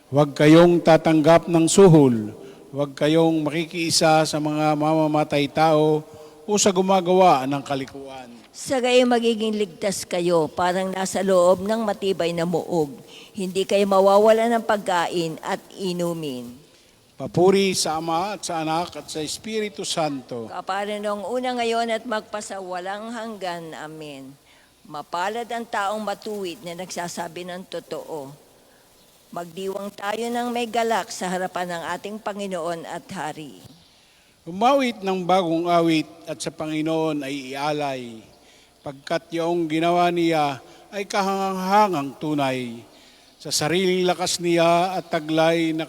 Speaker 6: Huwag kayong tatanggap ng suhol. Huwag kayong makikiisa sa mga mamamatay tao o sa gumagawa ng kalikuan.
Speaker 5: Sa gayon magiging ligtas kayo, parang nasa loob ng matibay na muog. Hindi kayo mawawala ng pagkain at inumin.
Speaker 6: Papuri sa Ama at sa Anak at sa Espiritu Santo.
Speaker 5: Kapara nung una ngayon at magpasawalang hanggan. Amen. Mapalad ang taong matuwid na nagsasabi ng totoo. Magdiwang tayo ng may galak sa harapan ng ating Panginoon at Hari.
Speaker 6: Umawit ng bagong awit at sa Panginoon ay ialay, pagkat yung ginawa niya ay kahangang tunay. Sa sariling lakas niya at taglay na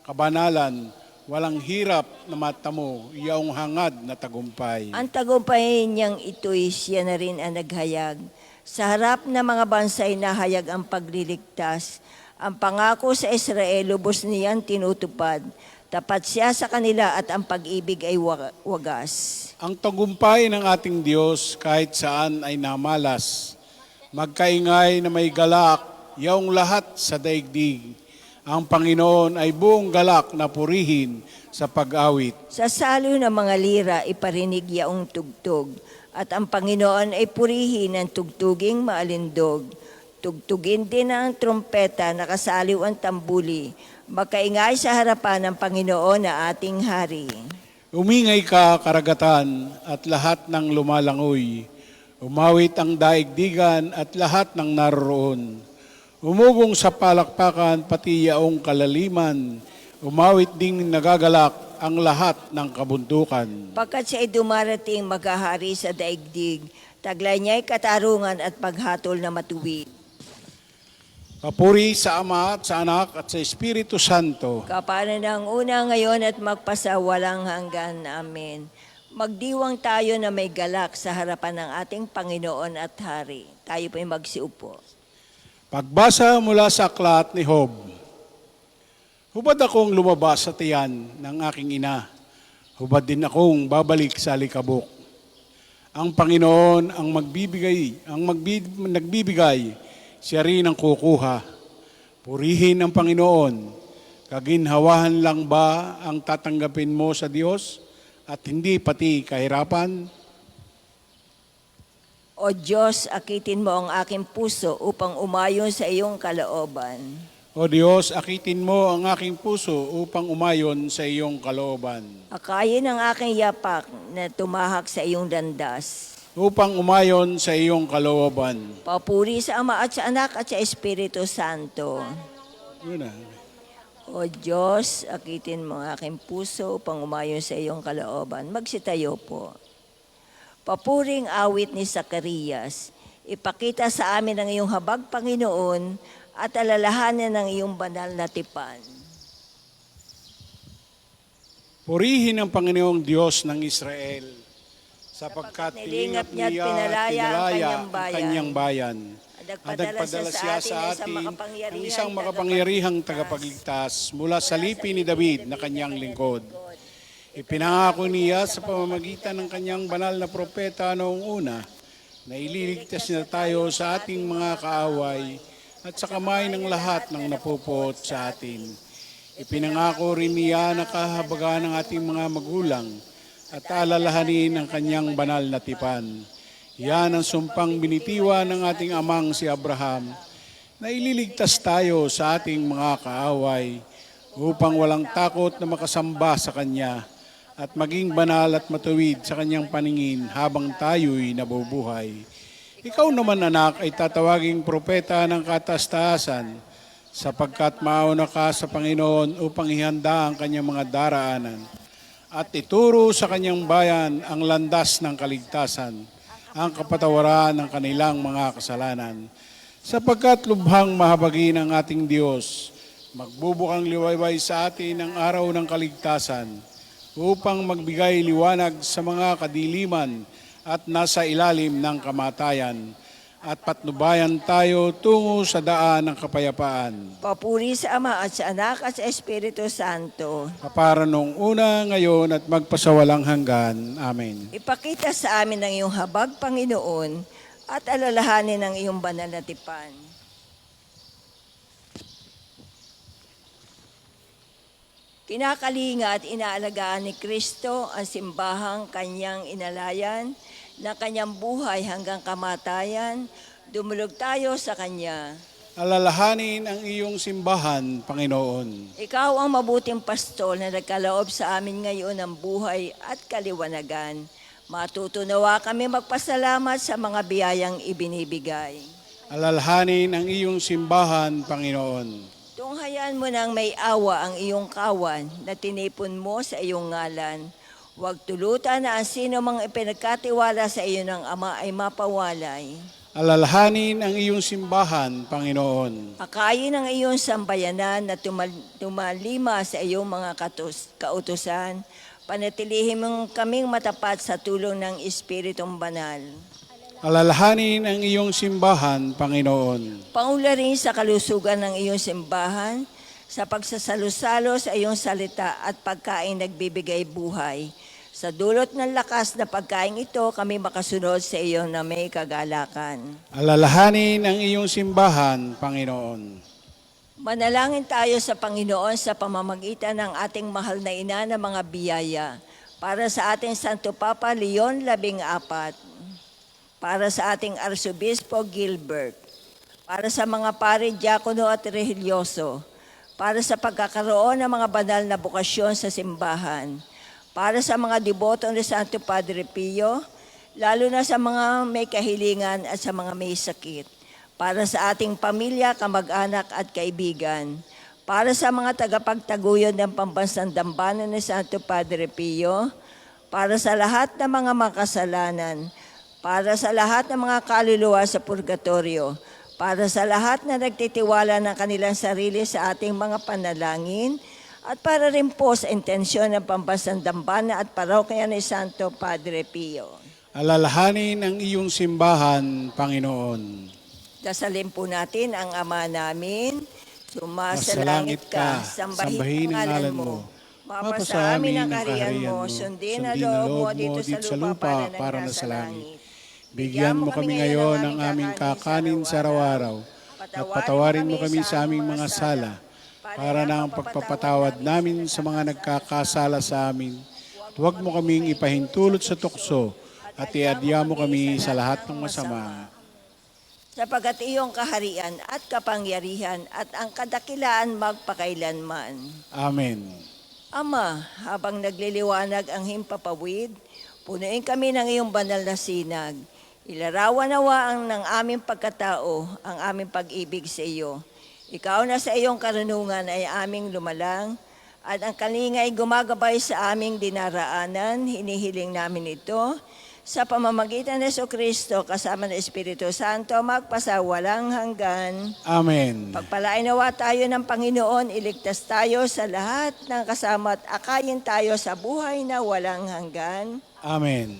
Speaker 6: kabanalan, walang hirap na matamo, iyong hangad na tagumpay.
Speaker 5: Ang tagumpay niyang ito'y siya na rin ang naghayag. Sa harap ng mga bansay nahayag ang pagliligtas. Ang pangako sa Israel, lubos niyang tinutupad. Tapat siya sa kanila at ang pag-ibig ay wagas.
Speaker 6: Ang tagumpay ng ating Diyos kahit saan ay namalas. Magkaingay na may galak, yaong lahat sa daigdig. Ang Panginoon ay buong galak na purihin sa pag-awit.
Speaker 5: Sa salo ng mga lira, iparinig yaong tugtog. At ang Panginoon ay purihin ng tugtuging maalindog. Tugtugin din ang trumpeta, nakasaliw ang tambuli. Magkaingay sa harapan ng Panginoon na ating Hari.
Speaker 6: Umingay ka, karagatan, at lahat ng lumalangoy. Umawit ang daigdigan at lahat ng naroon. Umugong sa palakpakan, pati yaong kalaliman. Umawit ding nagagalak ang lahat ng kabundukan.
Speaker 5: Pagkat siya ay dumarating maghahari sa daigdig, taglay niya ay katarungan at paghatol na matuwid.
Speaker 6: Papuri sa Ama at sa Anak at sa Espiritu Santo.
Speaker 5: Kapara ng una ngayon at magpasawalang hanggan. Amen. Magdiwang tayo na may galak sa harapan ng ating Panginoon at Hari. Tayo po'y magsiupo.
Speaker 6: Pagbasa mula sa aklat ni Job. Hubad akong lumabas sa tiyan ng aking ina. Hubad din akong babalik sa likabok. Ang Panginoon ang nagbibigay, siya rin ang kukuha. Purihin ang Panginoon. Kaginhawahan lang ba ang tatanggapin mo sa Diyos at hindi pati kahirapan?
Speaker 5: O Diyos, akitin mo ang aking puso upang umayon sa iyong kalooban.
Speaker 6: O Diyos, akitin mo ang aking puso upang umayon sa iyong kalooban.
Speaker 5: Akayin ang aking yapak na tumahak sa iyong landas.
Speaker 6: Upang umayon sa iyong kalooban.
Speaker 5: Papuri sa Ama at sa Anak at sa Espiritu Santo.
Speaker 6: Yun na.
Speaker 5: O Diyos, akitin mo ang aking puso upang umayon sa iyong kalooban. Magsitayo po. Papuring awit ni Zacarias, ipakita sa amin ang iyong habag, Panginoon, at alalahanan ng iyong banal na tipan.
Speaker 6: Purihin ang Panginoong Diyos ng Israel, sapagkat
Speaker 5: nilingap
Speaker 6: nilingap
Speaker 5: niya at pinalaya ang kanyang
Speaker 6: bayan.
Speaker 5: At nagpadala siya sa atin
Speaker 6: ang isang makapangyarihang tagapagligtas mula sa lipi ni David na kanyang lingkod. Ipinangako niya sa pamamagitan ng kanyang banal na propeta noong una na ililigtas niya tayo sa ating mga kaaway at sa kamay ng lahat ng napupot sa atin. Ipinangako rin niya na kahabagan ng ating mga magulang at alalahanin ang kanyang banal na tipan. Yan ang sumpang binitiwan ng ating amang si Abraham na ililigtas tayo sa ating mga kaaway upang walang takot na makasamba sa Kanya at maging banal at matuwid sa Kanyang paningin habang tayo'y nabubuhay. Ikaw naman, anak, ay tatawaging propeta ng kataas-taasan sapagkat mauna ka sa Panginoon upang ihanda ang Kanyang mga daraanan at ituro sa Kanyang bayan ang landas ng kaligtasan, ang kapatawaran ng kanilang mga kasalanan. Sapagkat lubhang mahabagin ang ating Diyos, magbubukang liwayway sa atin ang araw ng kaligtasan upang magbigay liwanag sa mga kadiliman at nasa ilalim ng kamatayan at patnubayan tayo tungo sa daan ng kapayapaan.
Speaker 5: Papuri sa Ama at sa Anak at sa Espiritu Santo.
Speaker 6: Kapara nung una, ngayon at magpasawalang hanggan. Amen.
Speaker 5: Ipakita sa amin ang iyong habag, Panginoon, at alalahanin ang iyong banal na tipan. Kinakalinga at inaalagaan ni Kristo ang simbahang kanyang inalayan na kanyang buhay hanggang kamatayan. Dumulog tayo sa kanya.
Speaker 6: Alalahanin ang iyong simbahan, Panginoon.
Speaker 5: Ikaw ang mabuting pastol na nagkaloob sa amin ngayon ng buhay at kaliwanagan. Matutunawa kami magpasalamat sa mga biyayang ibinibigay.
Speaker 6: Alalahanin ang iyong simbahan, Panginoon.
Speaker 5: Tunghayan mo ng may awa ang iyong kawan na tinipon mo sa iyong ngalan. Huwag tulutan na ang sino mang ipinagkatiwala sa iyo ng Ama ay mapawalay.
Speaker 6: Alalahanin ang iyong simbahan, Panginoon.
Speaker 5: Akayin ang iyong sambayanan na tumalima sa iyong mga kautusan. Panatilihin mong kaming matapat sa tulong ng Espiritong Banal.
Speaker 6: Alalahanin ang iyong simbahan, Panginoon.
Speaker 5: Paunlarin sa kalusugan ng iyong simbahan, sa pagsasalo-salo sa iyong salita at pagkain nagbibigay buhay. Sa dulot ng lakas na pagkain ito, kami makasunod sa iyo na may kagalakan.
Speaker 6: Alalahanin ang iyong simbahan, Panginoon.
Speaker 5: Manalangin tayo sa Panginoon sa pamamagitan ng ating mahal na ina ng mga biyaya para sa ating Santo Papa Leon XIV, para sa ating Arsobispo Gilbert, para sa mga pare, diakono at religyoso, para sa pagkakaroon ng mga banal na bukasyon sa simbahan, para sa mga deboto ni Santo Padre Pio, lalo na sa mga may kahilingan at sa mga may sakit, para sa ating pamilya, kamag-anak at kaibigan, para sa mga tagapagtaguyod ng pambansang dambana ni Santo Padre Pio, para sa lahat ng mga makasalanan, para sa lahat ng mga kaluluwa sa purgatorio, para sa lahat na nagtitiwala ng kanilang sarili sa ating mga panalangin, at para rin po sa intensyon ng pambansang dambana at parokya ni Santo Padre Pio.
Speaker 6: Alalahanin ang iyong simbahan, Panginoon.
Speaker 5: Dasalin po natin ang Ama namin. Sumasalangit ka, sambahin ang ngalan mo. Mapasa amin ang kaharian mo, sundin ang loob mo dito sa lupa para nasa langit.
Speaker 6: Bigyan mo kami ngayon ng aming kakanin sa araw-araw at patawarin mo kami sa aming mga sala para na ang pagpapatawad namin sa mga nagkakasala sa amin. Huwag mo kaming ipahintulot sa tukso at iadya mo kami sa lahat ng masama.
Speaker 5: Sapagat iyong kaharian at kapangyarihan at ang kadakilaan magpakailanman.
Speaker 6: Amen.
Speaker 5: Ama, habang nagliliwanag ang himpapawid, punuin kami ng iyong banal na sinag. Ilarawan nawa ang ng aming pagkatao, ang aming pag-ibig sa iyo. Ikaw na sa iyong karunungan ay aming lumalang, at ang kalinga ay gumagabay sa aming dinaraanan. Hinihiling namin ito sa pamamagitan ng Jesucristo kasama ng Espiritu Santo magpasawalang hanggan.
Speaker 6: Amen.
Speaker 5: Pagpalain nawa tayo ng Panginoon, iligtas tayo sa lahat ng kasama at akayin tayo sa buhay na walang hanggan.
Speaker 6: Amen.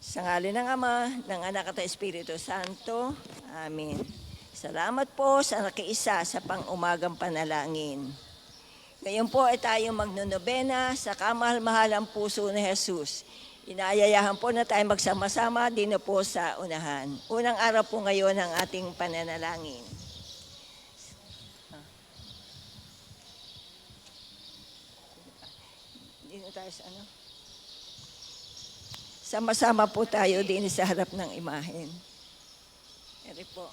Speaker 5: Sa ngalan ng Ama, ng Anak at ng Espiritu Santo. Amen. Salamat po sa nakiisa sa pang-umagang panalangin. Ngayon po ay tayong magnonobena sa kamahal-mahalang puso ni Jesus. Inaayayahan po na tayo magsama-sama din po sa unahan. Unang araw po ngayon ng ating pananalangin. Dito tayo sa ano? Sama-sama po tayo din sa harap ng imahen. Eri po.